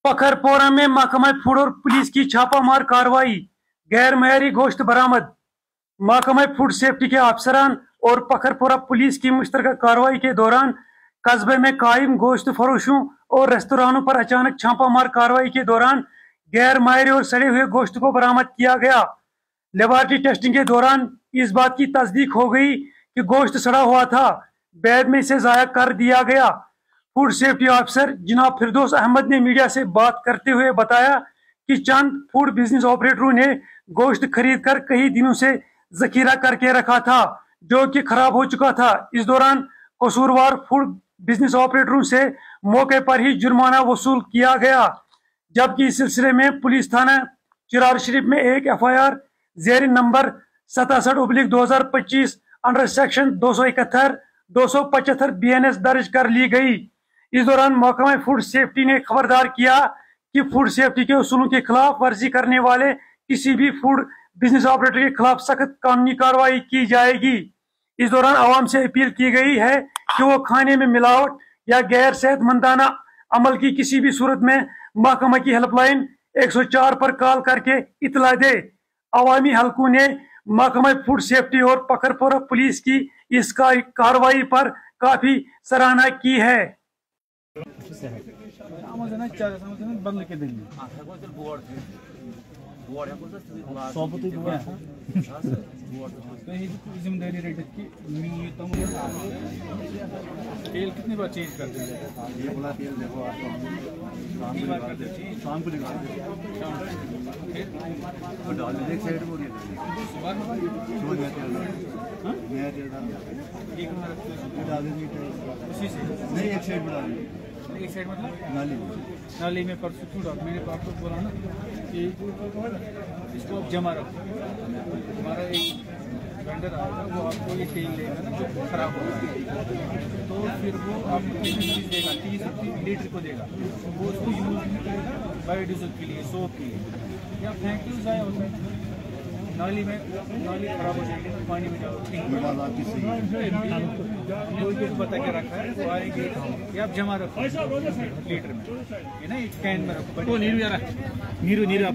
पखरपोरा में महकमा फूड और पुलिस की छापामार कार्रवाई, गैर मयारी गोश्त बरामद। महकमा फूड सेफ्टी के अफसरान और पखरपोरा पुलिस की मुश्तरका कार्रवाई के दौरान कस्बे में कायम गोश्त फरोशों और रेस्तरानों पर अचानक छापामार कार्रवाई के दौरान गैर मयारी और सड़े हुए गोश्त को बरामद किया गया। लेबॉरेटरी टेस्टिंग के दौरान इस बात की तस्दीक हो गई कि गोश्त सड़ा हुआ था, बैद में इसे ज़ाया कर दिया गया। फूड सेफ्टी ऑफिसर जनाब फिरदौस अहमद ने मीडिया से बात करते हुए बताया कि चंद फूड बिजनेस ऑपरेटरों ने गोश्त खरीद कर कई दिनों से जखीरा करके रखा था, जो कि खराब हो चुका था। इस दौरान कसूरवार फूड बिजनेस ऑपरेटरों से मौके पर ही जुर्माना वसूल किया गया, जबकि इस सिलसिले में पुलिस थाना चिरार शरीफ में एक FIR जेर नंबर 67/2025 अंडर सेक्शन 271, 275 BNS दर्ज कर ली गई। इस दौरान महकमा फूड सेफ्टी ने खबरदार किया कि फूड सेफ्टी के उसूलों के खिलाफ वर्जी करने वाले किसी भी फूड बिजनेस ऑपरेटर के खिलाफ सख्त कानूनी कार्रवाई की जाएगी। इस दौरान आवाम से अपील की गई है कि वो खाने में मिलावट या गैर सेहतमंदाना अमल की किसी भी सूरत में महकमा की हेल्पलाइन 104 पर कॉल करके इतला दे। अवामी हलकों ने महकमा फूड सेफ्टी और पखरपोरा पुलिस की इस कार्रवाई पर काफी सराहना की है। जिम्मेदारी रेट की तेल कितनी बार चेंज कर देंगे? ये बोला तेल देखो बार कर देती शाम को निकाल देते डाल देते एक साइड को सुबह नया तेल डाल देंगे उसी से नहीं एक साइड में डाल देंगे। एक साइड मतलब नाली में परसों क्यों डाल, मैंने आपको बोला ना कि इसको आप जमा रखो। हमारा एक वेंडर आएगा, वो आपको ये तेल लेगा ना जो खराब होगा, तो फिर वो आपको चीज़ देगा 30 लीटर को देगा, वो उसको यूज नहीं करेगा बायोडीजल के लिए, सोप के लिए, या फेंक यूज आया होता है नाली में, नाली खराब हो जाएगी तो पानी में जाओ बता के रखा है, वो आएंगे कि आप जमा रखो लीटर में, ये ना एक कैन में रखो। नीरू आप